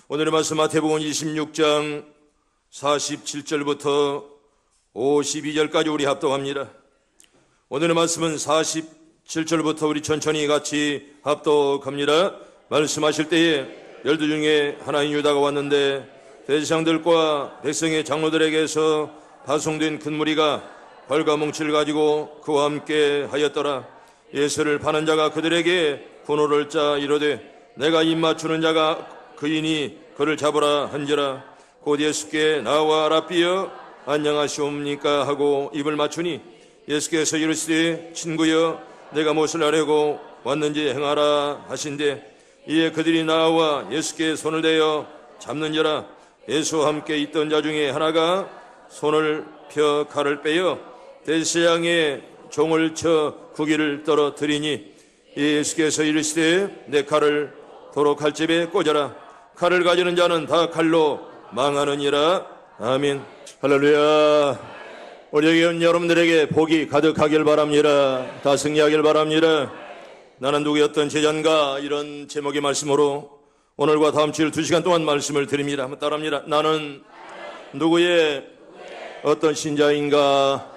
오늘의 말씀 마태복음 26장 47절부터 52절까지 우리 합독합니다. 오늘의 말씀은 47절부터 우리 천천히 같이 합독합니다. 말씀하실 때에 12 중에 하나인 유다가 왔는데 대제사장들과 백성의 장로들에게서 파송된 큰 무리가 벌과 뭉치를 가지고 그와 함께 하였더라. 예수를 파는 자가 그들에게 분호를 짜 이르되 내가 입 맞추는 자가 그이니 그를 잡으라 한지라. 곧 예수께 나와 랍비여 안녕하시옵니까 하고 입을 맞추니 예수께서 이르시되 친구여 내가 무엇을 하려고 왔는지 행하라 하신대. 이에 그들이 나와 예수께 손을 대어 잡는지라. 예수와 함께 있던 자 중에 하나가 손을 펴 칼을 빼어 대제사장의 종을 쳐 구기를 떨어뜨리니 예수께서 이르시되 내 칼을 도로 칼집에 꽂아라. 칼을 가지는 자는 다 칼로 망하느니라. 아멘. 할렐루야. 우리 여러분들에게 복이 가득하길 바랍니다. 다 승리하길 바랍니다. 나는 누구였던 제자인가, 이런 제목의 말씀으로 오늘과 다음 주일 2시간 동안 말씀을 드립니다. 한번 따라합니다. 나는 누구의 어떤 신자인가.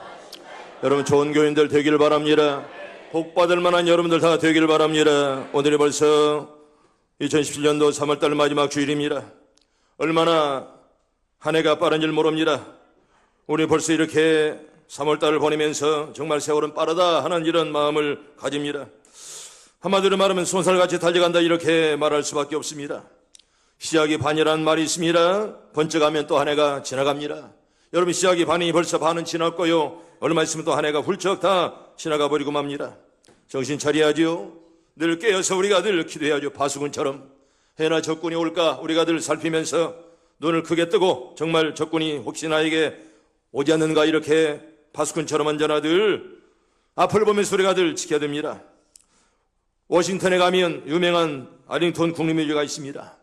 여러분 좋은 교인들 되기를 바랍니다. 복 받을 만한 여러분들 다 되기를 바랍니다. 오늘이 벌써 2017년도 3월달 마지막 주일입니다. 얼마나 한 해가 빠른 줄 모릅니다. 우리 벌써 이렇게 3월달을 보내면서 정말 세월은 빠르다 하는 이런 마음을 가집니다. 한마디로 말하면 손살같이 달려간다, 이렇게 말할 수밖에 없습니다. 시작이 반이라는 말이 있습니다. 번쩍하면 또 한 해가 지나갑니다. 여러분, 시작이 반이 벌써 반은 지났고요, 얼마 있으면 또 한 해가 훌쩍 다 지나가 버리고 맙니다. 정신 차려야죠. 늘 깨어서 우리가 늘 기도해야죠. 파수꾼처럼 해나 적군이 올까 우리가 늘 살피면서 눈을 크게 뜨고 정말 적군이 혹시 나에게 오지 않는가, 이렇게 파수꾼처럼 언제나 늘 앞을 보면서 우리가 늘 지켜야 됩니다. 워싱턴에 가면 유명한 아링턴 국립묘지가 있습니다.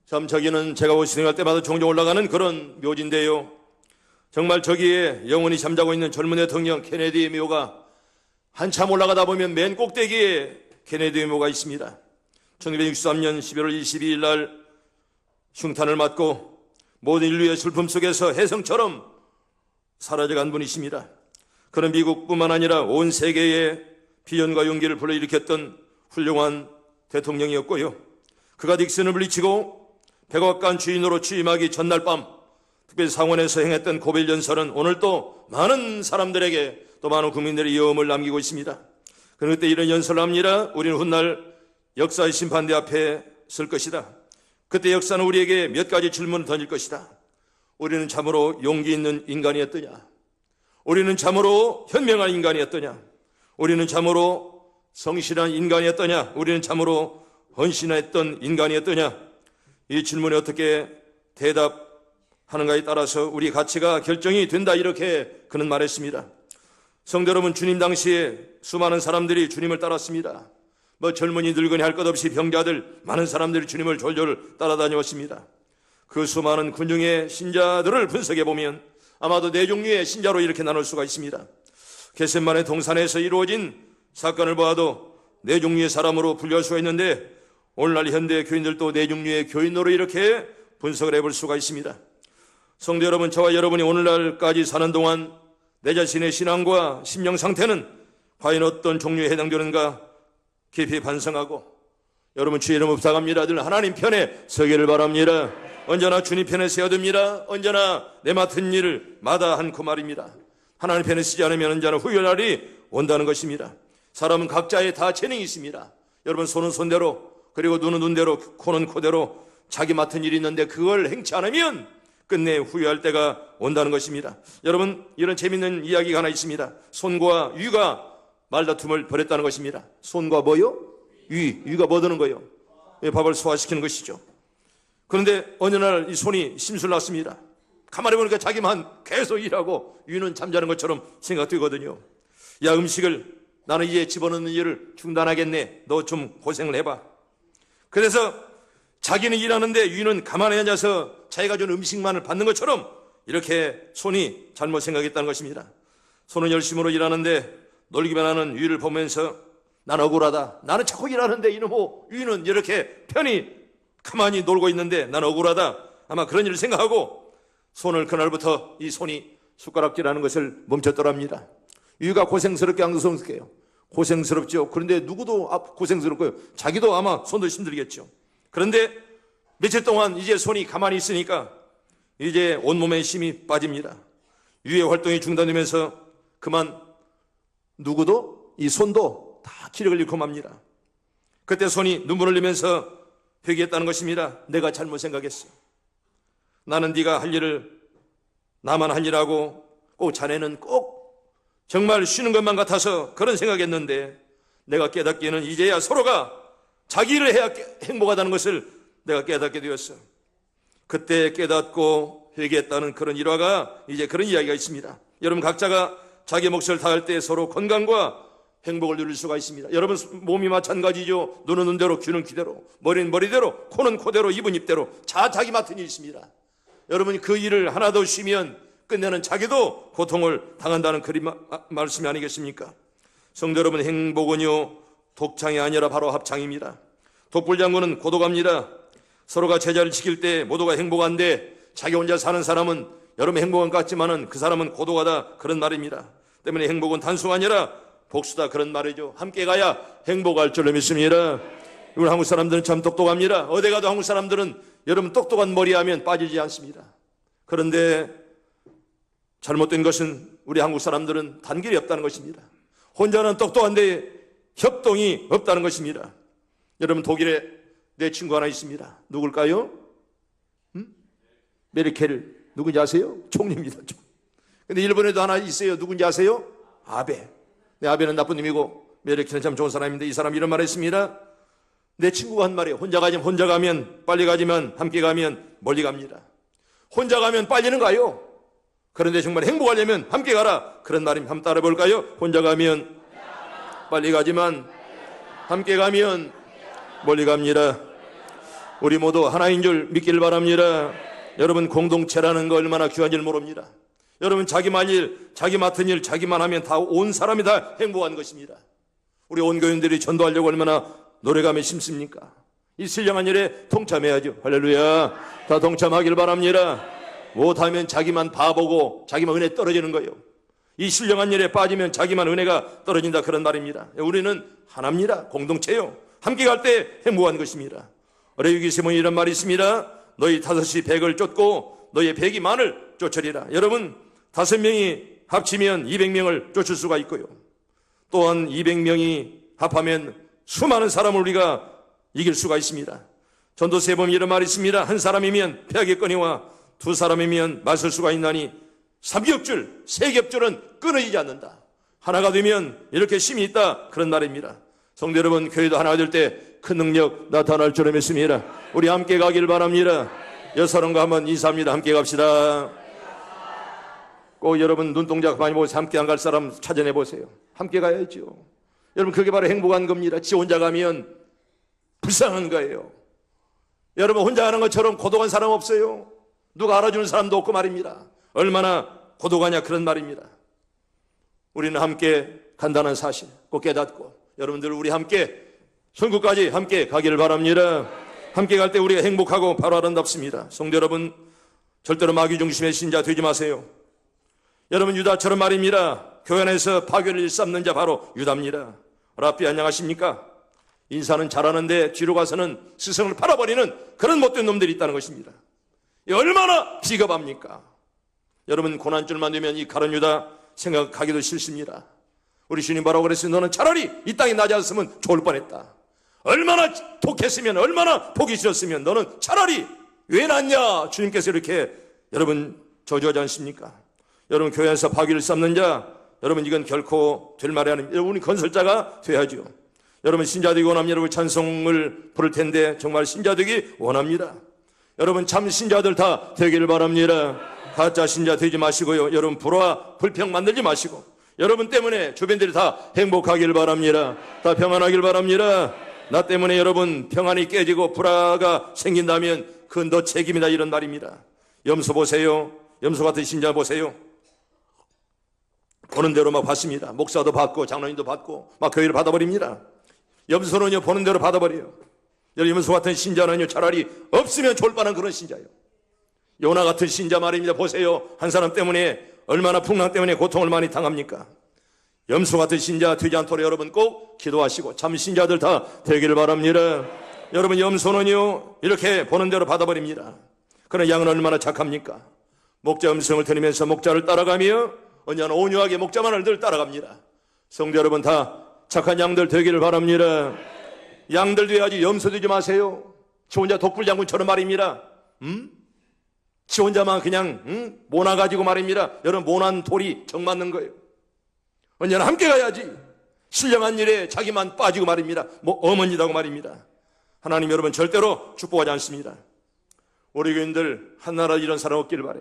참 저기는 제가 워싱턴 갈 때마다 종종 올라가는 그런 묘지인데요, 정말 저기에 영원히 잠자고 있는 젊은 대통령 케네디의 묘가 한참 올라가다 보면 맨 꼭대기에 케네디의 묘가 있습니다. 1963년 11월 22일 날 흉탄을 맞고 모든 인류의 슬픔 속에서 혜성처럼 사라져간 분이십니다. 그런 미국뿐만 아니라 온 세계에 비전과 용기를 불러일으켰던 훌륭한 대통령이었고요, 그가 닉슨을 물리치고 백악관 주인으로 취임하기 전날 밤 특별히 상원에서 행했던 고별 연설은 오늘 또 많은 사람들에게, 또 많은 국민들의 여움을 남기고 있습니다. 그때 이런 연설을 합니다. 우리는 훗날 역사의 심판대 앞에 설 것이다. 그때 역사는 우리에게 몇 가지 질문을 던질 것이다. 우리는 참으로 용기 있는 인간이었더냐? 우리는 참으로 현명한 인간이었더냐? 우리는 참으로 성실한 인간이었더냐? 우리는 참으로 헌신했던 인간이었더냐? 이 질문에 어떻게 대답하는가에 따라서 우리 가치가 결정이 된다, 이렇게 그는 말했습니다. 성도 여러분, 주님 당시에 수많은 사람들이 주님을 따랐습니다. 젊은이 늙은이 할 것 없이 병자들, 많은 사람들이 주님을 졸졸 따라다녔습니다. 그 수많은 군중의 신자들을 분석해 보면 아마도 4종류의 신자로 이렇게 나눌 수가 있습니다. 겟세마네 동산에서 이루어진 사건을 보아도 4종류의 사람으로 분류할 수가 있는데, 오늘날 현대 교인들도 4종류의 교인으로 이렇게 분석을 해볼 수가 있습니다. 성도 여러분, 저와 여러분이 오늘날까지 사는 동안 내 자신의 신앙과 심령 상태는 과연 어떤 종류에 해당되는가 깊이 반성하고, 여러분 주의 이름을 부탁합니다. 늘 하나님 편에 서기를 바랍니다. 언제나 주님 편에 서야 됩니다. 언제나 내 맡은 일을 마다않고 말입니다. 하나님 편에 서지 않으면 언제나 후회할 날이 온다는 것입니다. 사람은 각자의 다 재능이 있습니다. 여러분, 손은 손대로, 그리고 눈은 눈대로, 코는 코대로 자기 맡은 일이 있는데 그걸 행치 않으면 끝내 후회할 때가 온다는 것입니다. 여러분, 이런 재밌는 이야기가 하나 있습니다. 손과 위가 말다툼을 벌였다는 것입니다. 손과 뭐요? 위가 뭐 드는 거요? 밥을 소화시키는 것이죠. 그런데 어느 날 이 손이 심술 났습니다. 가만히 보니까 자기만 계속 일하고 위는 잠자는 것처럼 생각되거든요. 야, 음식을 나는 이에 집어넣는 일을 중단하겠네. 너 좀 고생을 해봐. 그래서 자기는 일하는데 위는 가만히 앉아서 자기가 준 음식만을 받는 것처럼 이렇게 손이 잘못 생각했다는 것입니다. 손은 열심으로 일하는데 놀기만 하는 위를 보면서 난 억울하다. 나는 자꾸 일하는데 이놈의 위는 이렇게 편히 가만히 놀고 있는데 난 억울하다. 아마 그런 일을 생각하고 손을 그날부터 이 손이 숟가락질하는 것을 멈췄더랍니다. 유이가 고생스럽게 ang성스럽게요. 고생스럽죠. 그런데 누구도 고생스럽고요. 자기도 아마 손도 힘들겠죠. 그런데 며칠 동안 이제 손이 가만히 있으니까 이제 온몸에 힘이 빠집니다. 유의 활동이 중단되면서 그만 누구도 이 손도 다 기력을 잃고 맙니다. 그때 손이 눈물을 흘리면서 회개했다는 것입니다. 내가 잘못 생각했어. 나는 네가 할 일을 나만 할 일하고 꼭 자네는 꼭 정말 쉬는 것만 같아서 그런 생각했는데 내가 깨닫기에는 이제야 서로가 자기 일을 해야 행복하다는 것을 내가 깨닫게 되었어. 그때 깨닫고 회개했다는 그런 일화가 이제 그런 이야기가 있습니다. 여러분 각자가 자기 몫을 다할 때 서로 건강과 행복을 누릴 수가 있습니다. 여러분 몸이 마찬가지죠. 눈은 눈대로, 귀는 귀대로, 머리는 머리대로, 코는 코대로, 입은 입대로 자기 맡은 일이 있습니다. 여러분이 그 일을 하나도 쉬면 끝내는 자기도 고통을 당한다는 그런 말씀이 아니겠습니까? 성도 여러분, 행복은요 독창이 아니라 바로 합창입니다. 독불장군은 고독합니다. 서로가 제자를 지킬 때 모두가 행복한데 자기 혼자 사는 사람은 여러분 행복한 것 같지만은 그 사람은 고독하다 그런 말입니다. 때문에 행복은 단수가 아니라 복수다 그런 말이죠. 함께 가야 행복할 줄로 믿습니다. 우리 한국 사람들은 참 똑똑합니다. 어디 가도 한국 사람들은 여러분 똑똑한 머리 하면 빠지지 않습니다. 그런데 잘못된 것은 우리 한국 사람들은 단결이 없다는 것입니다. 혼자는 똑똑한데 협동이 없다는 것입니다. 여러분 독일에 내 친구 하나 있습니다. 누굴까요? 메르켈 누군지 아세요? 총리입니다. 근데 일본에도 하나 있어요. 누군지 아세요? 아베. 네, 아베는 나쁜 놈이고 메르켈은 참 좋은 사람인데 이 사람 이런 말 했습니다. 내 친구가 한 말이에요. 혼자 가면 빨리 가지만 함께 가면 멀리 갑니다. 혼자 가면 빨리는 가요. 그런데 정말 행복하려면 함께 가라. 그런 말입니다. 한번 따라 볼까요? 혼자 가면 빨리 가지만 함께 가면 멀리 갑니다. 우리 모두 하나인 줄 믿기를 바랍니다. 여러분 공동체라는 거 얼마나 귀한 줄 모릅니다. 여러분 자기만 일, 자기 맡은 일, 자기만 하면 다 온 사람이 다 행복한 것입니다. 우리 온 교인들이 전도하려고 얼마나 노래감에 심습니까? 이 신령한 일에 동참해야죠. 할렐루야. 다 동참하길 바랍니다. 못하면 자기만 바보고 자기만 은혜 떨어지는 거예요. 이 신령한 일에 빠지면 자기만 은혜가 떨어진다 그런 말입니다. 우리는 하나입니다. 공동체요. 함께 갈 때 행복한 것입니다. 레위기서에 이런 말이 있습니다. 너희 5이 100을 쫓고 너희 100이 만을 쫓으리라. 여러분 5명이 합치면 200명을 쫓을 수가 있고요. 또한 200명이 합하면 수많은 사람을 우리가 이길 수가 있습니다. 전도서에 보면 이런 말이 있습니다. 한 사람이면 패하겠거니와 두 사람이면 맞설 수가 있나니 삼겹줄, 세겹줄은 끊어지지 않는다. 하나가 되면 이렇게 힘이 있다 그런 말입니다. 성도 여러분, 교회도 하나가 될 때 큰 능력 나타날 줄을 믿습니다. 우리 함께 가길 바랍니다. 여사람과 한번 인사합니다. 함께 갑시다. 꼭 여러분 눈동자 많이 보세요. 함께 안 갈 사람 찾아내 보세요. 함께 가야죠. 여러분 그게 바로 행복한 겁니다. 지 혼자 가면 불쌍한 거예요. 여러분 혼자 가는 것처럼 고독한 사람 없어요. 누가 알아주는 사람도 없고 말입니다. 얼마나 고독하냐 그런 말입니다. 우리는 함께 간다는 사실 꼭 깨닫고 여러분들 우리 함께 천국까지 함께 가기를 바랍니다. 함께 갈 때 우리가 행복하고 바로 아름답습니다. 성도 여러분 절대로 마귀 중심의 신자 되지 마세요. 여러분 유다처럼 말입니다. 교회 안에서 파괴를 일삼는 자 바로 유다입니다. 랍비 안녕하십니까? 인사는 잘하는데 뒤로 가서는 스승을 팔아버리는 그런 못된 놈들이 있다는 것입니다. 얼마나 비겁합니까? 여러분 고난줄만 되면 이 가룟 유다 생각하기도 싫습니다. 우리 주님 뭐라고 그랬어요? 너는 차라리 이 땅에 낮았으면 좋을 뻔했다. 얼마나 독했으면 얼마나 보기 싫었으면 너는 차라리 왜 났냐? 주님께서 이렇게 여러분 저주하지 않습니까? 여러분 교회에서 파괴를 쌓는 자 여러분 이건 결코 될 말이 아닙니다. 여러분이 건설자가 돼야죠. 여러분 신자 되기 원합니다. 여러분 찬송을 부를 텐데 정말 신자 되기 원합니다. 여러분 참 신자들 다 되기를 바랍니다. 가짜 신자 되지 마시고요. 여러분 불화 불평 만들지 마시고 여러분 때문에 주변들이 다 행복하길 바랍니다. 다 평안하길 바랍니다. 나 때문에 여러분 평안이 깨지고 불화가 생긴다면 그건 너 책임이다 이런 말입니다. 염소 보세요. 염소 같은 신자 보세요. 보는 대로 막 받습니다. 목사도 받고 장로님도 받고 막 교회를 받아버립니다. 염소는요 보는 대로 받아버려요. 염소 같은 신자는요, 차라리 없으면 좋을 뻔한 그런 신자예요. 요나 같은 신자 말입니다. 보세요. 한 사람 때문에 얼마나 풍랑 때문에 고통을 많이 당합니까? 염소 같은 신자 되지 않도록 여러분 꼭 기도하시고 참 신자들 다 되기를 바랍니다. 여러분, 염소는요 이렇게 보는 대로 받아버립니다. 그러나 양은 얼마나 착합니까? 목자 음성을 들으면서 목자를 따라가며 언제나 온유하게 목자만을 늘 따라갑니다. 성도 여러분, 다 착한 양들 되기를 바랍니다. 양들 돼야지 염소 되지 마세요. 지 혼자 독불장군처럼 말입니다. 지 혼자만 그냥 모나가지고 말입니다. 여러분, 모난 돌이 정 맞는 거예요. 언제나 함께 가야지. 신령한 일에 자기만 빠지고 말입니다. 뭐 어머니라고 말입니다. 하나님 여러분 절대로 축복하지 않습니다. 우리 교인들 한나라 이런 사람 없기를 바래.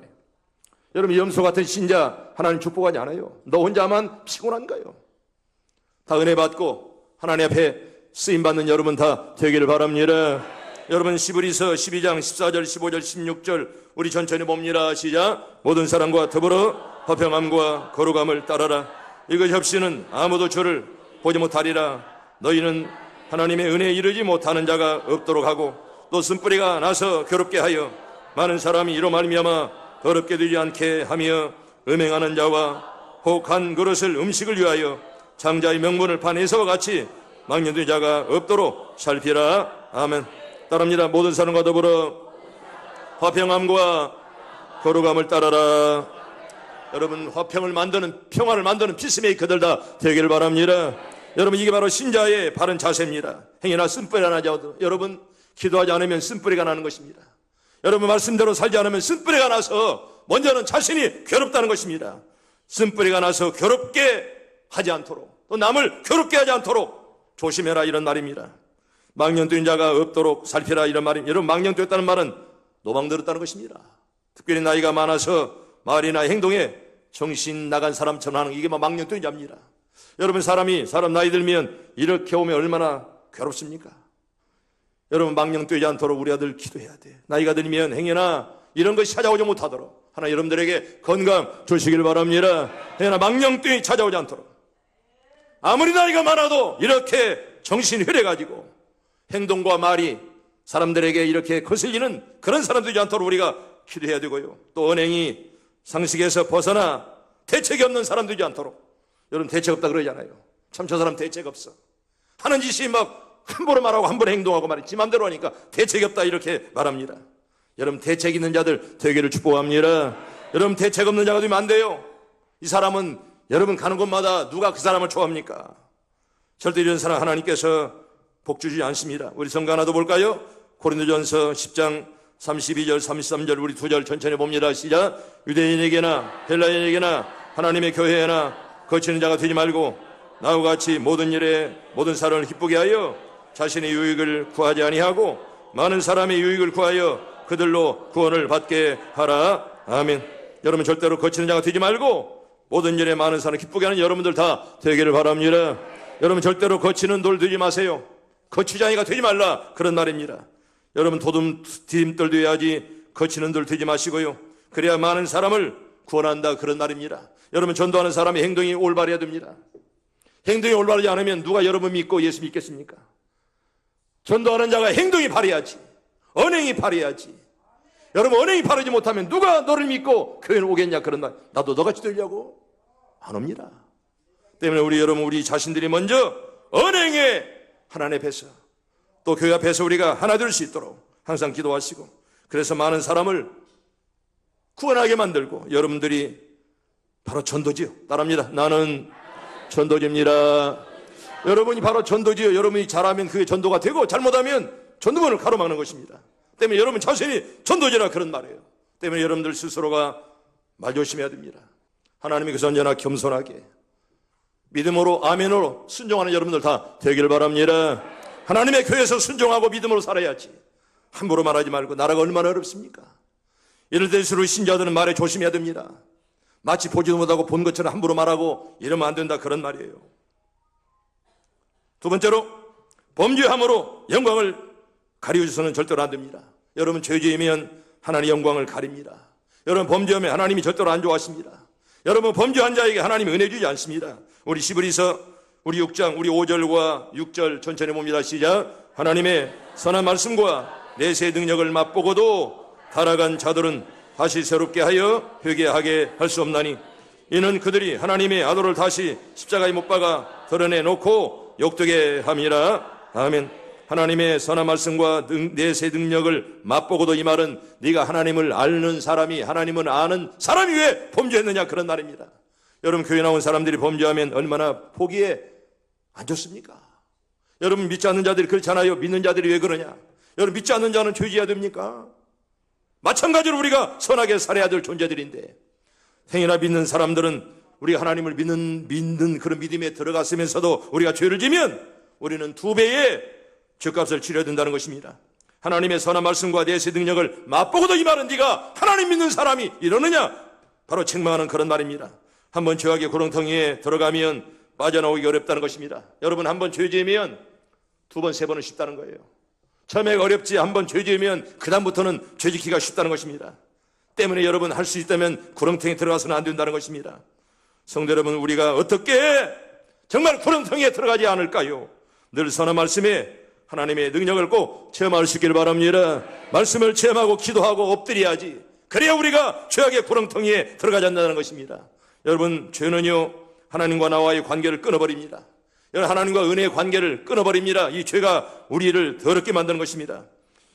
여러분, 염소 같은 신자 하나님 축복하지 않아요. 너 혼자만 피곤한 거예요. 다 은혜 받고 하나님 앞에 쓰임받는 여러분 다 되기를 바랍니다. 여러분, 시브리서 12장 14절 15절 16절 우리 천천히 봅니다. 시작. 모든 사람과 더불어 화평함과 거룩함을 따라라. 이것 없이는 아무도 주를 보지 못하리라. 너희는 하나님의 은혜에 이르지 못하는 자가 없도록 하고 또 쓴뿌리가 나서 괴롭게 하여 많은 사람이 이로 말미암아 더럽게 되지 않게 하며 음행하는 자와 혹 한 그릇을 음식을 위하여 장자의 명분을 판 에서와 같이 망령된 자가 없도록 살피라. 아멘. 따릅니다. 모든 사람과 더불어 화평함과 거룩함을 따라라. 여러분, 화평을 만드는, 평화를 만드는 피스메이커들 다 되기를 바랍니다. 여러분, 이게 바로 신자의 바른 자세입니다. 행여나 쓴뿌리가 나지 않아도 여러분, 기도하지 않으면 쓴뿌리가 나는 것입니다. 여러분, 말씀대로 살지 않으면 쓴뿌리가 나서 먼저는 자신이 괴롭다는 것입니다. 쓴뿌리가 나서 괴롭게 하지 않도록, 또 남을 괴롭게 하지 않도록 조심해라, 이런 말입니다. 망령된 자가 없도록 살피라, 이런 말입니다. 여러분, 망령되었다는 말은 노망 들었다는 것입니다. 특별히 나이가 많아서 말이나 행동에 정신 나간 사람처럼 하는 이게 망령된 자입니다. 여러분, 사람 나이 들면 이렇게 오면 얼마나 괴롭습니까? 여러분, 망령되지 않도록 우리 아들 기도해야 돼. 나이가 들면 행여나 이런 것이 찾아오지 못하도록 하나 여러분들에게 건강 주시길 바랍니다. 행여나 망령되이 찾아오지 않도록, 아무리 나이가 많아도 이렇게 정신이 흐려가지고 행동과 말이 사람들에게 이렇게 거슬리는 그런 사람 되지 않도록 우리가 기도해야 되고요. 또 언행이 상식에서 벗어나 대책이 없는 사람 되지 않도록. 여러분, 대책 없다 그러잖아요. 참 저 사람 대책 없어. 하는 짓이 막 함부로 말하고 함부로 행동하고 말이지, 지 맘대로 하니까 대책이 없다 이렇게 말합니다. 여러분, 대책 있는 자들 되기를 축복합니다. 여러분, 대책 없는 자가 되면 안 돼요. 이 사람은 여러분 가는 곳마다 누가 그 사람을 좋아합니까? 절대 이런 사람 하나님께서 복 주지 않습니다. 우리 성가 하나 더 볼까요? 고린도전서 10장 32절 33절 우리 두 절 천천히 봅니다. 시작. 유대인에게나 헬라인에게나 하나님의 교회에나 거치는 자가 되지 말고 나와 같이 모든 일에 모든 사람을 기쁘게 하여 자신의 유익을 구하지 아니하고 많은 사람의 유익을 구하여 그들로 구원을 받게 하라. 아멘. 여러분, 절대로 거치는 자가 되지 말고 모든 일에 많은 사람을 기쁘게 하는 여러분들 다 되기를 바랍니다. 여러분, 절대로 거치는 돌 되지 마세요. 거치장이가 되지 말라, 그런 말입니다. 여러분, 디딤돌 되어야지 거치는 돌 되지 마시고요. 그래야 많은 사람을 구원한다, 그런 말입니다. 여러분, 전도하는 사람의 행동이 올바르어야 됩니다. 행동이 올바르지 않으면 누가 여러분 믿고 예수 믿겠습니까? 전도하는 자가 행동이 바르야지, 언행이 바르야지. 여러분, 언행이 바르지 못하면 누가 너를 믿고 교회는 오겠냐, 그런 말. 나도 너같이 되려고 안 옵니다. 때문에 우리 자신들이 먼저 언행에 하나님 앞에서 또 교회 앞에서 우리가 하나 될 수 있도록 항상 기도하시고, 그래서 많은 사람을 구원하게 만들고, 여러분들이 바로 전도지요. 따라합니다. 나는 전도지입니다. 여러분이 바로 전도지요. 여러분이 잘하면 그게 전도가 되고, 잘못하면 전도문을 가로막는 것입니다. 때문에 여러분 자신이 전도지라, 그런 말이에요. 때문에 여러분들 스스로가 말 조심해야 됩니다. 하나님이 그 언제나 겸손하게 믿음으로 아멘으로 순종하는 여러분들 다 되기를 바랍니다. 하나님의 교회에서 순종하고 믿음으로 살아야지. 함부로 말하지 말고. 나라가 얼마나 어렵습니까? 이럴 때일수록 신자들은 말에 조심해야 됩니다. 마치 보지도 못하고 본 것처럼 함부로 말하고 이러면 안 된다, 그런 말이에요. 두 번째로, 범죄함으로 영광을 가리워줘서는 절대로 안 됩니다. 여러분, 죄지으면 하나님 영광을 가립니다. 여러분, 범죄하면 하나님이 절대로 안 좋아하십니다. 여러분, 범죄한 자에게 하나님이 은혜 주지 않습니다. 우리 시브리서 우리 6장 우리 5절과 6절 천천히 봅니다. 시작. 하나님의 선한 말씀과 내세의 능력을 맛보고도 타락한 자들은 다시 새롭게 하여 회개하게 할 수 없나니 이는 그들이 하나님의 아들을 다시 십자가에 못 박아 드러내놓고 욕되게 함이라. 아멘. 하나님의 선한 말씀과 내세 능력을 맛보고도, 이 말은 네가 하나님을 아는 사람이, 하나님을 아는 사람이 왜 범죄했느냐, 그런 말입니다. 여러분, 교회 나온 사람들이 범죄하면 얼마나 보기에 안 좋습니까? 여러분, 믿지 않는 자들이 그렇잖아요. 믿는 자들이 왜 그러냐? 여러분, 믿지 않는 자는 죄지어야 됩니까? 마찬가지로 우리가 선하게 살아야 될 존재들인데, 행여나 믿는 사람들은 우리가 하나님을 믿는 그런 믿음에 들어갔으면서도 우리가 죄를 지면 우리는 2배의 죄값을 치러야 된다는 것입니다. 하나님의 선한 말씀과 내세 능력을 맛보고도, 이 말은 네가 하나님 믿는 사람이 이러느냐, 바로 책망하는 그런 말입니다. 한번 죄악의 구렁텅이에 들어가면 빠져나오기 어렵다는 것입니다. 여러분, 한번 죄 지으면 2번, 3번은 쉽다는 거예요. 처음에 어렵지, 한번 죄 지으면 그 다음부터는 죄 지키기가 쉽다는 것입니다. 때문에 여러분, 할 수 있다면 구렁텅이에 들어가서는 안 된다는 것입니다. 성도 여러분, 우리가 어떻게 정말 구렁텅이에 들어가지 않을까요? 늘 선한 말씀에 하나님의 능력을 꼭 체험할 수 있기를 바랍니다. 말씀을 체험하고 기도하고 엎드려야지, 그래야 우리가 죄악의 구렁텅이에 들어가지 않는다는 것입니다. 여러분, 죄는요, 하나님과 나와의 관계를 끊어버립니다. 여러분, 하나님과 은혜의 관계를 끊어버립니다. 이 죄가 우리를 더럽게 만드는 것입니다.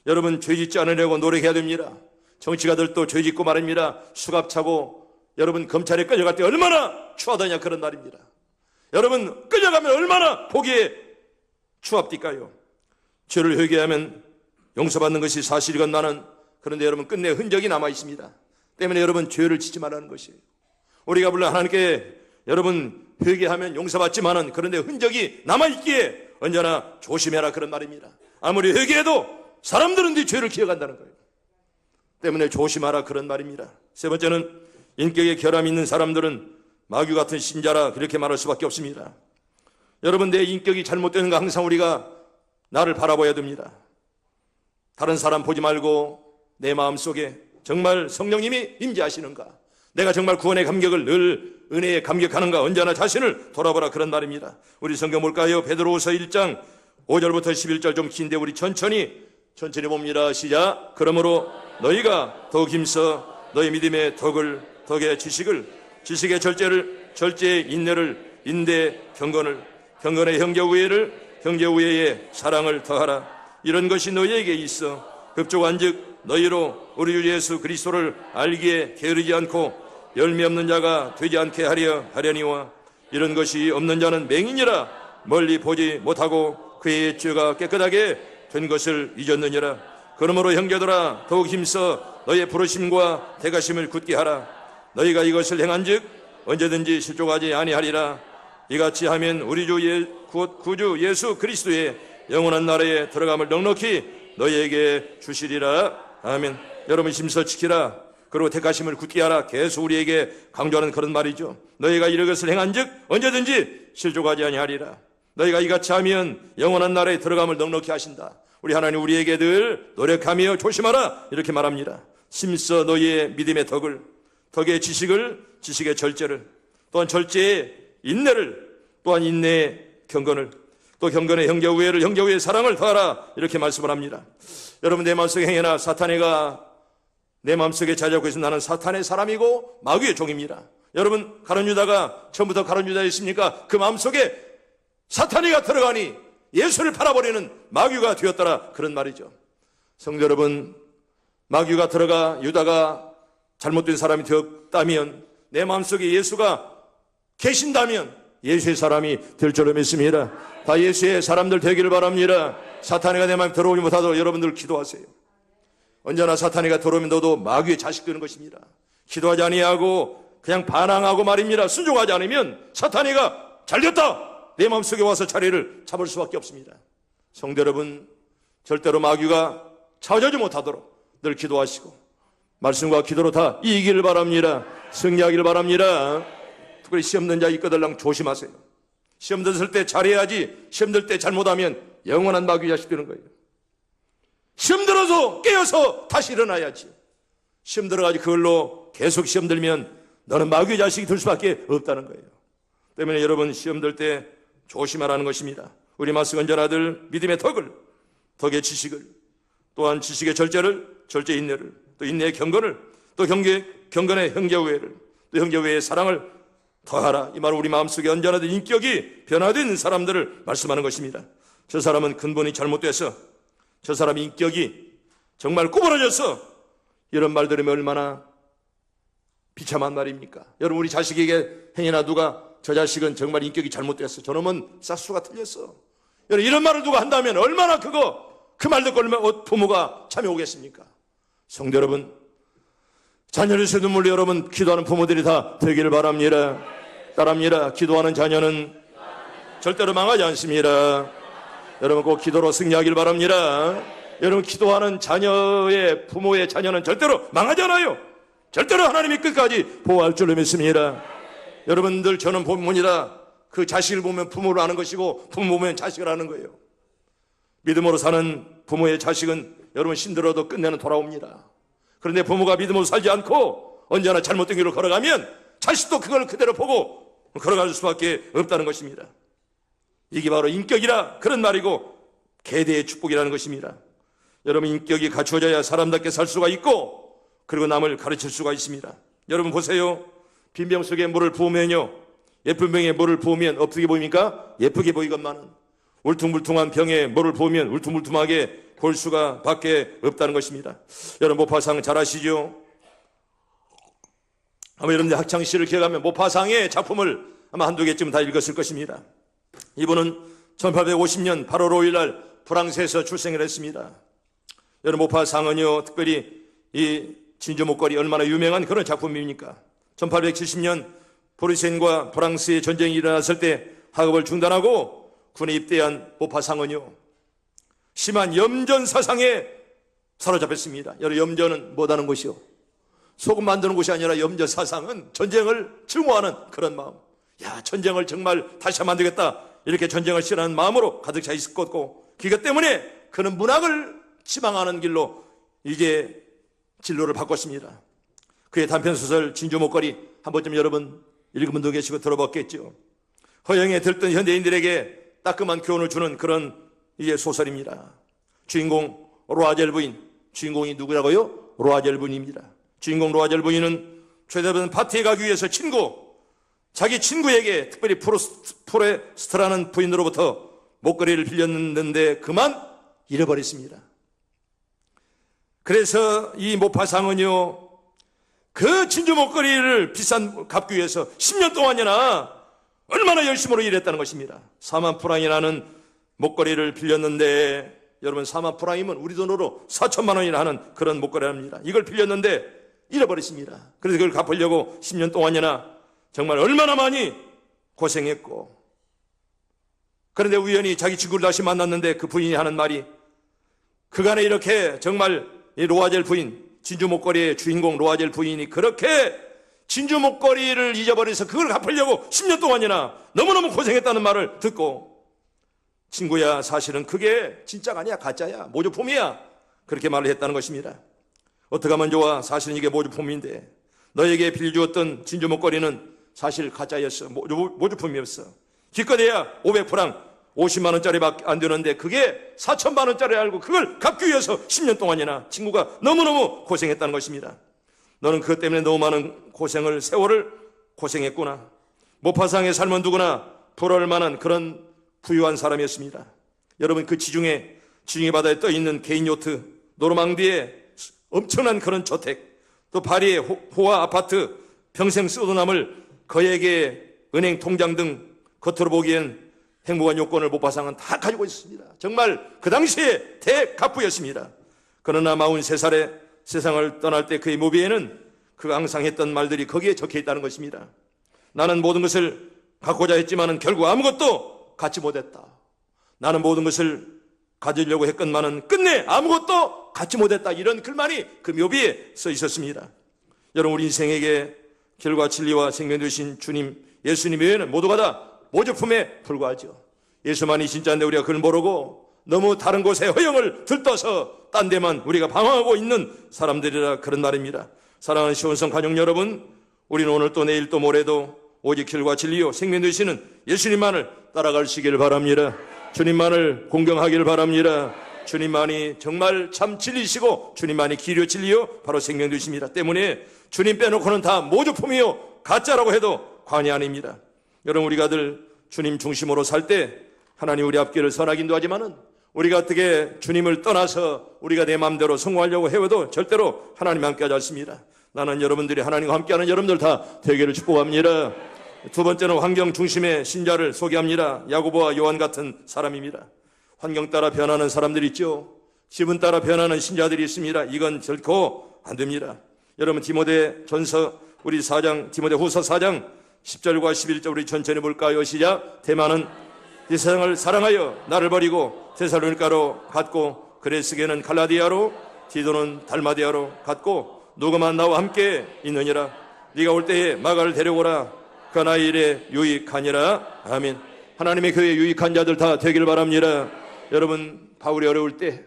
여러분, 죄 짓지 않으려고 노력해야 됩니다. 정치가들도 죄 짓고 말입니다. 수갑 차고 여러분, 검찰에 끌려갈 때 얼마나 추하다냐, 그런 말입니다. 여러분, 끌려가면 얼마나 보기에 추합니까요? 죄를 회개하면 용서받는 것이 사실이건만은, 그런데 여러분, 끝내 흔적이 남아 있습니다. 때문에 여러분, 죄를 짓지 말라는 것이에요. 우리가 물론 하나님께 여러분 회개하면 용서받지만은, 그런데 흔적이 남아있기에 언제나 조심해라, 그런 말입니다. 아무리 회개해도 사람들은 네 죄를 기억한다는 거예요. 때문에 조심하라, 그런 말입니다. 세 번째는, 인격에 결함이 있는 사람들은 마귀 같은 신자라, 그렇게 말할 수밖에 없습니다. 여러분, 내 인격이 잘못되는가 항상 우리가 나를 바라봐야 됩니다. 다른 사람 보지 말고 내 마음속에 정말 성령님이 임재하시는가, 내가 정말 구원의 감격을 늘 은혜에 감격하는가, 언제나 자신을 돌아보라, 그런 말입니다. 우리 성경 볼까요? 베드로후서 1장 5절부터 11절, 좀 긴데 우리 천천히 봅니다. 시작. 그러므로 너희가 더욱 힘써 너희 믿음의 덕의 지식의 절제를, 절제의 인내를, 인내의 경건을, 경건의 형제우애를, 형제우애의 사랑을 더하라. 이런 것이 너희에게 있어 급족한즉 너희로 우리 주 예수 그리스도를 알기에 게으르지 않고 열매 없는 자가 되지 않게 하려니와, 이런 것이 없는 자는 맹인이라 멀리 보지 못하고 그의 죄가 깨끗하게 된 것을 잊었느니라. 그러므로 형제들아, 더욱 힘써 너희의 부르심과 대가심을 굳게 하라. 너희가 이것을 행한즉 언제든지 실족하지 아니하리라. 이같이 하면 우리 주 구주 예수 그리스도의 영원한 나라에 들어감을 넉넉히 너희에게 주시리라. 아멘. 여러분, 힘써 지키라. 그리고 택하심을 굳게 하라. 계속 우리에게 강조하는 그런 말이죠. 너희가 이런 것을 행한즉 언제든지 실족하지 아니하리라. 너희가 이같이 하면 영원한 나라에 들어감을 넉넉히 하신다. 우리 하나님 우리에게 늘 노력하며 조심하라, 이렇게 말합니다. 힘써 너희의 믿음의 덕의 지식을, 지식의 절제를, 또한 절제의 인내를, 또한 인내의 경건을, 또 경건의 형제우애를, 형제우애의 사랑을 더하라, 이렇게 말씀을 합니다. 여러분, 내 마음속에 행해나 사탄애가 내 마음속에 자리하고 있으면 나는 사탄의 사람이고 마귀의 종입니다. 여러분, 가룟 유다가 처음부터 가룟 유다였습니까? 그 마음속에 사탄이가 들어가니 예수를 팔아버리는 마귀가 되었더라, 그런 말이죠. 성도 여러분, 마귀가 들어가 유다가 잘못된 사람이 되었다면, 내 마음속에 예수가 계신다면 예수의 사람이 될 줄로 믿습니다. 다 예수의 사람들 되기를 바랍니다. 사탄이가 내 마음에 들어오지 못하도록 여러분들 기도하세요. 언제나 사탄이가 들어오면 너도 마귀의 자식 되는 것입니다. 기도하지 아니하고 그냥 반항하고 말입니다. 순종하지 않으면 사탄이가 잘됐다, 내 마음속에 와서 자리를 잡을 수밖에 없습니다. 성도 여러분, 절대로 마귀가 찾아오지 못하도록 늘 기도하시고 말씀과 기도로 다 이기기를 바랍니다. 승리하기를 바랍니다. 특별히 시험 든 자 이끄들랑 조심하세요. 시험 들었을 때 잘해야지, 시험 들 때 잘못하면 영원한 마귀 자식 되는 거예요. 시험 들어서 깨어서 다시 일어나야지. 시험 들어가지 그걸로 계속 시험 들면 너는 마귀의 자식이 될 수밖에 없다는 거예요. 때문에 여러분, 시험 들 때 조심하라는 것입니다. 우리 말씀 언제나들 믿음의 덕을, 덕의 지식을, 또한 지식의 절제 인내를, 또 인내의 경건을, 또 경건의 형제우애를, 또 형제우애의 사랑을 더하라. 이 말은 우리 마음속에 언제나든 인격이 변화된 사람들을 말씀하는 것입니다. 저 사람은 근본이 잘못돼서, 저 사람의 인격이 정말 구부러져서, 이런 말 들으면 얼마나 비참한 말입니까? 여러분, 우리 자식에게 행여나 누가 저 자식은 정말 인격이 잘못됐어, 저놈은 싹수가 틀렸어, 여러분, 이런 말을 누가 한다면 얼마나 그 말 듣고 얼마나 부모가 참여 오겠습니까? 성도 여러분, 자녀를 새 눈물로 여러분 기도하는 부모들이 다 되기를 바랍니다. 따랍니다. 기도하는 자녀는 절대로 망하지 않습니다. 여러분 꼭 기도로 승리하길 바랍니다. 여러분, 기도하는 자녀의 부모의 자녀는 절대로 망하지 않아요. 절대로 하나님이 끝까지 보호할 줄로 믿습니다. 여러분들, 저는 본문이라 그 자식을 보면 부모를 아는 것이고 부모 보면 자식을 아는 거예요. 믿음으로 사는 부모의 자식은 여러분 힘들어도 끝내는 돌아옵니다. 그런데 부모가 믿음으로 살지 않고 언제나 잘못된 길로 걸어가면 자식도 그걸 그대로 보고 걸어갈 수밖에 없다는 것입니다. 이게 바로 인격이라 그런 말이고 계대의 축복이라는 것입니다. 여러분, 인격이 갖추어져야 사람답게 살 수가 있고 그리고 남을 가르칠 수가 있습니다. 여러분 보세요. 빈 병 속에 물을 부으면요, 예쁜 병에 물을 부으면 어떻게 보입니까? 예쁘게 보이건만은 울퉁불퉁한 병에 물을 부으면 울퉁불퉁하게 볼 수가 밖에 없다는 것입니다. 여러분, 모파상 잘 아시죠? 아마 여러분들 학창시절을 기억하면 모파상의 작품을 아마 한두 개쯤 다 읽었을 것입니다. 이분은 1850년 8월 5일 날 프랑스에서 출생을 했습니다. 여러분, 모파상은요, 특별히 이 진주 목걸이 얼마나 유명한 그런 작품입니까? 1870년 프로이센과 프랑스의 전쟁이 일어났을 때 학업을 중단하고 군에 입대한 모파상은요, 심한 염전 사상에 사로잡혔습니다. 여러분, 염전은 뭐하는 것이요? 소금 만드는 것이 아니라 염전 사상은 전쟁을 증오하는 그런 마음. 야, 전쟁을 정말 다시 만들겠다, 이렇게 전쟁을 싫어하는 마음으로 가득 차 있었고, 그것 때문에 그는 문학을 지망하는 길로 이제 진로를 바꿨습니다. 그의 단편소설 진주 목걸이 한 번쯤 여러분 읽은 분도 계시고 들어봤겠죠. 허영에 들뜬 현대인들에게 따끔한 교훈을 주는 그런 이게 소설입니다. 주인공 로아젤 부인, 주인공이 누구라고요? 로아젤 부인입니다. 주인공 로아젤 부인은 최대한 파티에 가기 위해서 자기 친구에게, 특별히 프로스트라는 부인으로부터 목걸이를 빌렸는데 그만 잃어버렸습니다. 그래서 이 모파상은요, 그 진주 목걸이를 비싼 갚기 위해서 10년 동안이나 얼마나 열심으로 일했다는 것입니다. 4만 프랑이라는 목걸이를 빌렸는데, 여러분 4만 프랑이면 우리 돈으로 4천만 원이나 하는 그런 목걸이랍니다. 이걸 빌렸는데 잃어버렸습니다. 그래서 그걸 갚으려고 10년 동안이나 정말 얼마나 많이 고생했고, 그런데 우연히 자기 친구를 다시 만났는데 그 부인이 하는 말이, 그간에 이렇게 정말 이 로아젤 부인, 진주 목걸이의 주인공 로아젤 부인이 그렇게 진주 목걸이를 잊어버려서 그걸 갚으려고 10년 동안이나 너무너무 고생했다는 말을 듣고, 친구야, 사실은 그게 진짜가 아니야, 가짜야, 모조품이야, 그렇게 말을 했다는 것입니다. 어떻게 하면 좋아? 사실은 이게 모조품인데 너에게 빌려주었던 진주 목걸이는 사실 가짜였어, 모조품이었어. 기껏해야 500프랑 50만 원짜리 밖에 안 되는데 그게 4천만 원짜리 알고 그걸 갚기 위해서 10년 동안이나 친구가 너무너무 고생했다는 것입니다. 너는 그것 때문에 너무 많은 세월을 고생했구나. 모파상의 삶은 누구나 부러울 만한 그런 부유한 사람이었습니다. 여러분, 그 지중해 바다에 떠있는 개인 요트, 노르망디의 엄청난 그런 저택, 또 파리의 호화 아파트, 평생 써도 남을 거액의 은행 통장 등 겉으로 보기엔 행복한 요건을 모파상은 다 가지고 있습니다. 정말 그 당시에 대가부였습니다. 그러나 43살에 세상을 떠날 때 그의 묘비에는 그가 항상 했던 말들이 거기에 적혀 있다는 것입니다. 나는 모든 것을 갖고자 했지만 결국 아무것도 갖지 못했다. 나는 모든 것을 가지려고 했건만은 끝내 아무것도 갖지 못했다. 이런 글만이 그 묘비에 써 있었습니다. 여러분, 우리 인생에게 길과 진리와 생명 되신 주님, 예수님 외에는 모두가 다 모조품에 불과하죠. 예수만이 진짜인데 우리가 그걸 모르고 너무 다른 곳에 허영을 들떠서 딴 데만 우리가 방황하고 있는 사람들이라 그런 말입니다. 사랑하는 시온성 가족 여러분, 우리는 오늘 또 내일 또 모레도 오직 길과 진리요 생명 되시는 예수님만을 따라가시기를 바랍니다. 주님만을 공경하기를 바랍니다. 주님만이 정말 참 진리시고 주님만이 길이요 진리요 바로 생명 되십니다. 때문에 주님 빼놓고는 다 모조품이요 가짜라고 해도 과언이 아닙니다. 여러분, 우리가 늘 주님 중심으로 살 때 하나님 우리 앞길을 선하긴도 하지만은 우리가 어떻게 주님을 떠나서 우리가 내 마음대로 성공하려고 해도 절대로 하나님 함께 하지 않습니다. 나는 여러분들이 하나님과 함께하는 여러분들 다 되기를 축복합니다. 두 번째는 환경 중심의 신자를 소개합니다. 야고보와 요한 같은 사람입니다. 환경 따라 변하는 사람들이 있죠. 지분 따라 변하는 신자들이 있습니다. 이건 결코 안 됩니다. 여러분, 디모데전서 우리 4장, 디모데후서 4장 10절과 11절 우리 천천히 볼까요? 시작. 대만은 이 세상을 사랑하여 나를 버리고 데살로니가로 갔고 그레스게는 갈라디아로 디도는 달마디아로 갔고 누구만 나와 함께 있느니라. 네가 올 때에 마가를 데려오라. 그 나의 일에 유익하니라. 아멘. 하나님의 교회에 유익한 자들 다 되길 바랍니다. 여러분, 바울이 어려울 때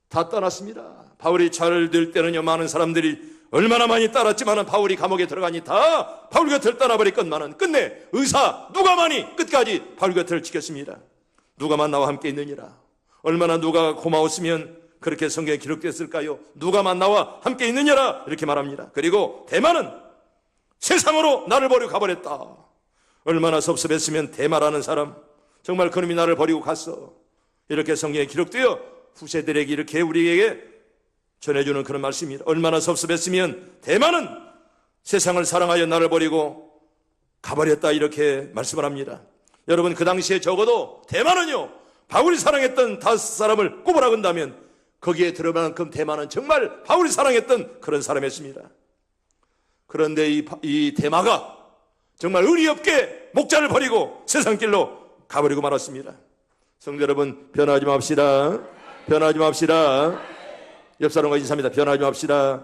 다 떠났습니다. 바울이 잘 될 때는요, 많은 사람들이 얼마나 많이 따랐지만 바울이 감옥에 들어가니 다 바울 곁을 떠나버렸건만은 끝내 의사 누가만이 끝까지 바울 곁을 지켰습니다. 누가만 나와 함께 있느니라. 얼마나 누가가 고마웠으면 그렇게 성경에 기록됐을까요? 누가만 나와 함께 있느니라 이렇게 말합니다. 그리고 대마는 세상으로 나를 버리고 가버렸다. 얼마나 섭섭했으면 대마라는 사람, 정말 그놈이 나를 버리고 갔어. 이렇게 성경에 기록되어 후세들에게 이렇게 우리에게 전해주는 그런 말씀입니다. 얼마나 섭섭했으면 대마는 세상을 사랑하여 나를 버리고 가버렸다 이렇게 말씀을 합니다. 여러분, 그 당시에 적어도 대마는요, 바울이 사랑했던 5사람을 꼽으라 한다면 거기에 들어갈 만큼 대마는 정말 바울이 사랑했던 그런 사람이었습니다. 그런데 이 대마가 정말 의리 없게 목자를 버리고 세상길로 가버리고 말았습니다. 성도 여러분, 변하지 맙시다. 변하지 맙시다. 옆 사람과 인사합니다. 변하지 맙시다.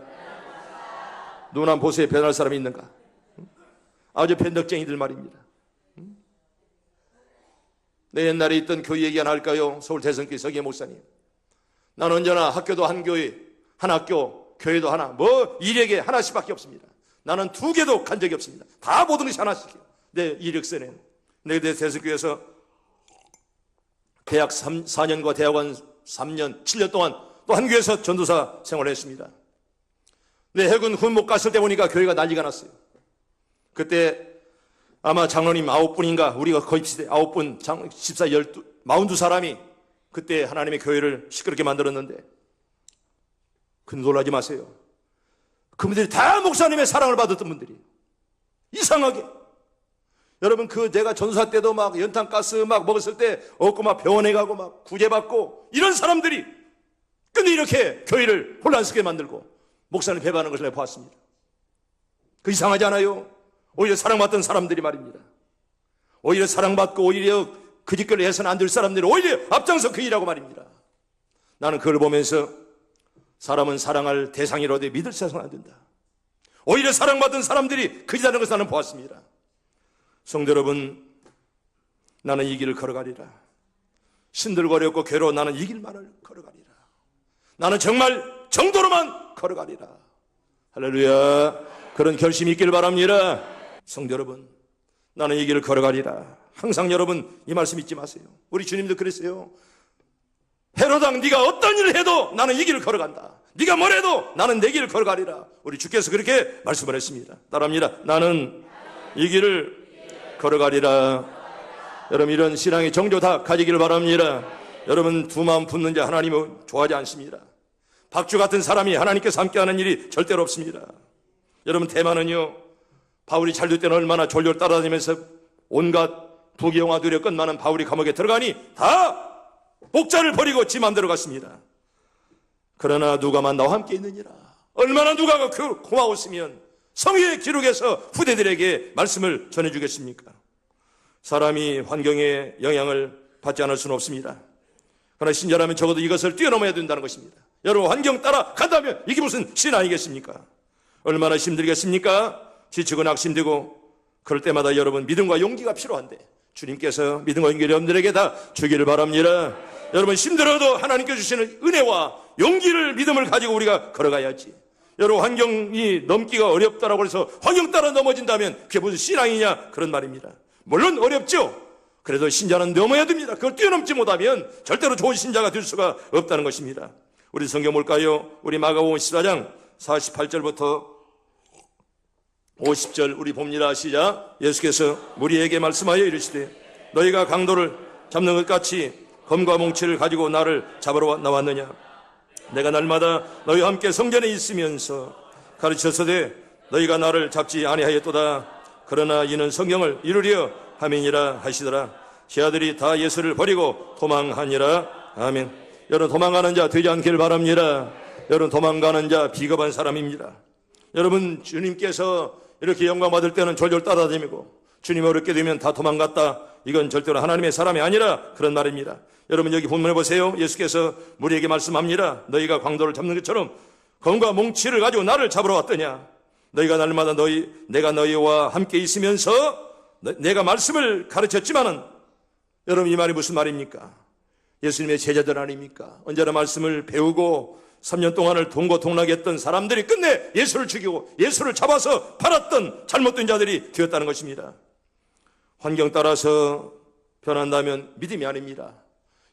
눈 한번 보세요. 변할 사람이 있는가? 아주 변덕쟁이들 말입니다. 내 옛날에 있던 교회 얘기 하나 할까요? 서울 대성교회 서기의 목사님. 난 언제나 학교도 한 교회, 한 학교, 교회도 하나, 뭐 이력에 하나씩밖에 없습니다. 나는 2개도 간 적이 없습니다. 다 모든 것이 하나씩이에요. 내 이력서에는. 내 대성교회에서 대학 4년과 대학원 3년, 7년 동안 또 한 교회에서 전도사 생활을 했습니다. 내 해군 훈목 갔을 때 보니까 교회가 난리가 났어요. 그때 아마 장로님 9분인가, 우리가 거의 비슷해. 9분, 집사 42사람이 그때 하나님의 교회를 시끄럽게 만들었는데, 그 놀라지 마세요. 그분들이 다 목사님의 사랑을 받았던 분들이에요. 이상하게. 여러분, 내가 전사 때도 막 연탄가스 막 먹었을 때 얻고 막 병원에 가고 막 구제받고 이런 사람들이 근데 이렇게 교회를 혼란스럽게 만들고 목사님 배반하는 것을 내가 보았습니다. 그 이상하지 않아요? 오히려 사랑받던 사람들이 말입니다. 오히려 사랑받고 오히려 그 짓거리 해서는 안 될 사람들이 오히려 앞장서 그 일하고 말입니다. 나는 그걸 보면서 사람은 사랑할 대상이라도 믿을 세상은 안 된다. 오히려 사랑받은 사람들이 그 짓하는 것을 나는 보았습니다. 성도 여러분, 나는 이 길을 걸어가리라. 신들고 어렵고 괴로워 나는 이 길만을 걸어가리라. 나는 정말 정도로만 걸어가리라. 할렐루야. 그런 결심이 있길 바랍니다. 성도 여러분, 나는 이 길을 걸어가리라. 항상 여러분 이 말씀 잊지 마세요. 우리 주님도 그랬어요. 헤로당 네가 어떤 일을 해도 나는 이 길을 걸어간다. 네가 뭘 해도 나는 내 길을 걸어가리라. 우리 주께서 그렇게 말씀을 했습니다. 따라합니다. 나는 이 길을 걸어가리라. 여러분, 이런 신앙의 정조 다 가지기를 바랍니다. 여러분, 두 마음 붙는 자 하나님은 좋아하지 않습니다. 박주 같은 사람이 하나님께서 함께하는 일이 절대로 없습니다. 여러분, 대만은요, 바울이 잘 될 때는 얼마나 졸졸 따라다니면서 온갖 부귀영화 누렸건만은 바울이 감옥에 들어가니 다 목자를 버리고 지 맘대로 갔습니다. 그러나 누가만 나와 함께 있느니라. 얼마나 누가가 고마웠으면 성의의 기록에서 후대들에게 말씀을 전해주겠습니까? 사람이 환경의 영향을 받지 않을 수는 없습니다. 그러나 신자라면 적어도 이것을 뛰어넘어야 된다는 것입니다. 여러분, 환경 따라 간다면 이게 무슨 신 아니겠습니까? 얼마나 힘들겠습니까? 지치고 낙심되고 그럴 때마다 여러분 믿음과 용기가 필요한데 주님께서 믿음과 용기를 여러분들에게 다 주기를 바랍니다. 여러분, 힘들어도 하나님께서 주시는 은혜와 용기를 믿음을 가지고 우리가 걸어가야지. 여러분, 환경이 넘기가 어렵다라고 해서 환경 따라 넘어진다면 그게 무슨 신앙이냐 그런 말입니다. 물론 어렵죠. 그래도 신자는 넘어야 됩니다. 그걸 뛰어넘지 못하면 절대로 좋은 신자가 될 수가 없다는 것입니다. 우리 성경 볼까요? 우리 마가복음 14장 48절부터 50절 우리 봅니다. 시작. 예수께서 무리에게 말씀하여 이르시되 너희가 강도를 잡는 것 같이 검과 몽치를 가지고 나를 잡으러 나왔느냐? 내가 날마다 너희와 함께 성전에 있으면서 가르쳤으되 너희가 나를 잡지 아니하였도다. 그러나 이는 성경을 이루려 함이니라 하시더라. 제 아들이 다 예수를 버리고 도망하니라. 아멘. 여러분, 도망가는 자 되지 않기를 바랍니다. 여러분, 도망가는 자 비겁한 사람입니다. 여러분, 주님께서 이렇게 영광 받을 때는 졸졸 따라다니고 주님 어렵게 되면 다 도망갔다. 이건 절대로 하나님의 사람이 아니라 그런 말입니다. 여러분, 여기 본문에 보세요. 예수께서 무리에게 말씀합니다. 너희가 강도를 잡는 것처럼 검과 몽치를 가지고 나를 잡으러 왔더냐? 너희가 날마다 내가 너희와 함께 있으면서 내가 말씀을 가르쳤지만은, 여러분, 이 말이 무슨 말입니까? 예수님의 제자들 아닙니까? 언제나 말씀을 배우고 3년 동안을 동고동락에 했던 사람들이 끝내 예수를 죽이고 예수를 잡아서 팔았던 잘못된 자들이 되었다는 것입니다. 환경 따라서 변한다면 믿음이 아닙니다.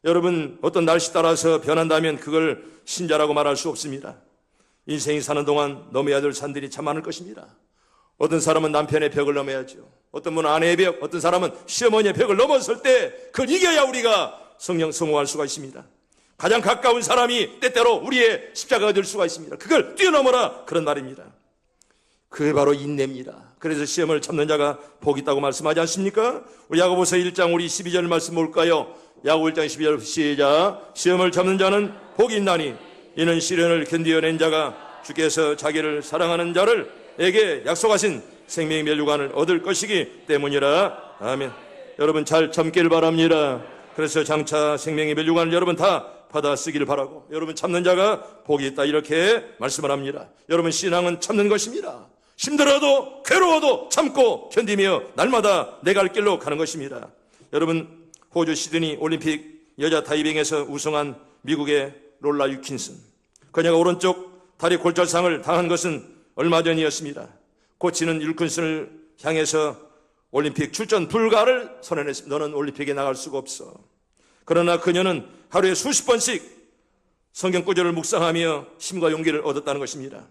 여러분, 어떤 날씨 따라서 변한다면 그걸 신자라고 말할 수 없습니다. 인생이 사는 동안 넘어야 될 산들이 참 많을 것입니다. 어떤 사람은 남편의 벽을 넘어야죠. 어떤 분은 아내의 벽, 어떤 사람은 시어머니의 벽을 넘었을 때 그걸 이겨야 우리가 성공할 수가 있습니다. 가장 가까운 사람이 때때로 우리의 십자가가 될 수가 있습니다. 그걸 뛰어넘어라, 그런 말입니다. 그게 바로 인내입니다. 그래서 시험을 참는 자가 복이 있다고 말씀하지 않습니까? 우리 야고보서 1장 우리 12절 말씀 볼까요? 야고보 1장 12절 시작. 시험을 참는 자는 복이 있나니 이는 시련을 견디어낸 자가 주께서 자기를 사랑하는 자를 에게 약속하신 생명의 멸류관을 얻을 것이기 때문이라. 아멘. 여러분, 잘 참기를 바랍니다. 그래서 장차 생명의 멸류관을 여러분 다 받아 쓰기를 바라고, 여러분, 참는 자가 복이 있다, 이렇게 말씀을 합니다. 여러분, 신앙은 참는 것입니다. 힘들어도 괴로워도 참고 견디며 날마다 내 갈 길로 가는 것입니다. 여러분, 호주 시드니 올림픽 여자 다이빙에서 우승한 미국의 롤라 유킨슨, 그녀가 오른쪽 다리 골절상을 당한 것은 얼마 전이었습니다. 코치는 유킨슨을 향해서 올림픽 출전 불가를 선언했습니다. 너는 올림픽에 나갈 수가 없어. 그러나 그녀는 하루에 수십 번씩 성경 구절을 묵상하며 힘과 용기를 얻었다는 것입니다.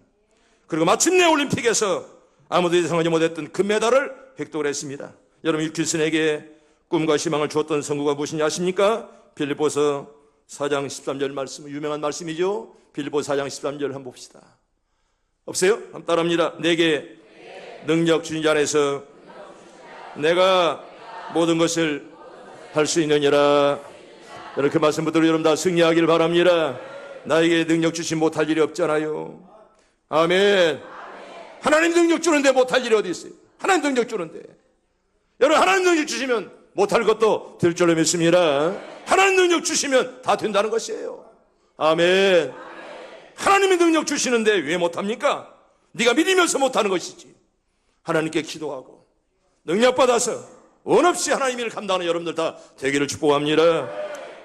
그리고 마침내 올림픽에서 아무도 예상하지 못했던 금메달을 획득을 했습니다. 여러분, 유킨슨에게 꿈과 희망을 주었던 선구가 무엇인지 아십니까? 빌립보서 4장 13절 말씀, 유명한 말씀이죠. 빌립보서 4장 13절 한번 봅시다. 없어요? 한번 따라합니다. 내게 능력 주신 자 안에서 내가 모든 것을 할 수 있느니라. 이렇게 말씀 붙들어 여러분 다 승리하기를 바랍니다. 나에게 능력 주신 못할 일이 없잖아요. 아멘. 하나님 능력 주는데 못할 일이 어디 있어요? 하나님 능력 주는데. 여러분, 하나님 능력 주시면 못할 것도 될 줄로 믿습니다. 하나님 능력 주시면 다 된다는 것이에요. 아멘. 하나님이 능력 주시는데 왜 못합니까? 네가 믿으면서 못하는 것이지. 하나님께 기도하고 능력 받아서 원 없이 하나님의 일을 감당하는 여러분들 다 되기를 축복합니다.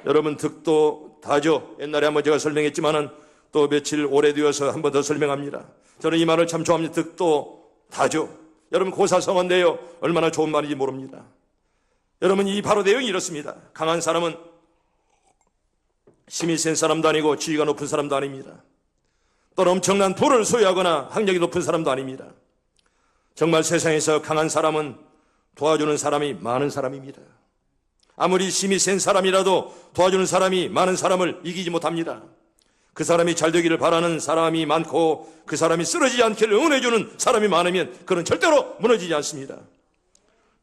여러분, 득도 다죠. 옛날에 한번 제가 설명했지만은 또 며칠 오래되어서 한 번 더 설명합니다. 저는 이 말을 참 좋아합니다. 득도 다죠. 여러분, 고사성어인데요, 얼마나 좋은 말인지 모릅니다. 여러분, 이 바로 내용이 이렇습니다. 강한 사람은 힘이 센 사람도 아니고 지위가 높은 사람도 아닙니다. 또는 엄청난 부를 소유하거나 학력이 높은 사람도 아닙니다. 정말 세상에서 강한 사람은 도와주는 사람이 많은 사람입니다. 아무리 힘이 센 사람이라도 도와주는 사람이 많은 사람을 이기지 못합니다. 그 사람이 잘 되기를 바라는 사람이 많고 그 사람이 쓰러지지 않기를 응원해주는 사람이 많으면 그는 절대로 무너지지 않습니다.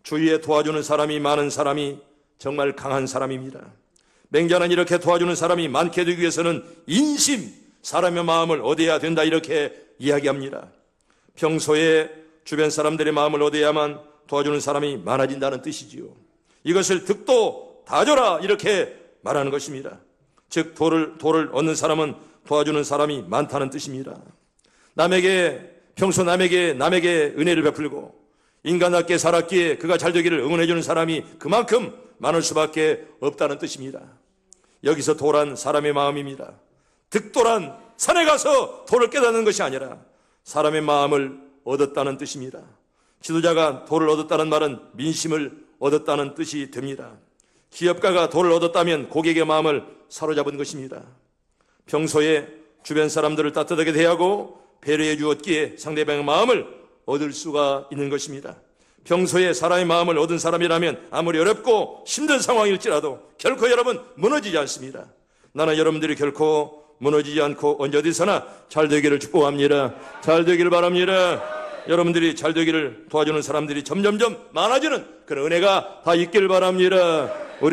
주위에 도와주는 사람이 많은 사람이 정말 강한 사람입니다. 맹자는 이렇게 도와주는 사람이 많게 되기 위해서는 인심, 사람의 마음을 얻어야 된다, 이렇게 이야기합니다. 평소에 주변 사람들의 마음을 얻어야만 도와주는 사람이 많아진다는 뜻이지요. 이것을 득도 다줘라, 이렇게 말하는 것입니다. 즉 도를 얻는 사람은 도와주는 사람이 많다는 뜻입니다. 평소 남에게 은혜를 베풀고 인간답게 살았기에 그가 잘 되기를 응원해주는 사람이 그만큼 많을 수밖에 없다는 뜻입니다. 여기서 도란 사람의 마음입니다. 득도란 산에 가서 도를 깨닫는 것이 아니라 사람의 마음을 얻었다는 뜻입니다. 지도자가 도를 얻었다는 말은 민심을 얻었다는 뜻이 됩니다. 기업가가 돈을 얻었다면 고객의 마음을 사로잡은 것입니다. 평소에 주변 사람들을 따뜻하게 대하고 배려해 주었기에 상대방의 마음을 얻을 수가 있는 것입니다. 평소에 사람의 마음을 얻은 사람이라면 아무리 어렵고 힘든 상황일지라도 결코 여러분 무너지지 않습니다. 나는 여러분들이 결코 무너지지 않고 언제 어디서나 잘 되기를 축복합니다. 잘 되기를 바랍니다. 여러분들이 잘 되기를 도와주는 사람들이 점점점 많아지는 그런 은혜가 다 있길 바랍니다.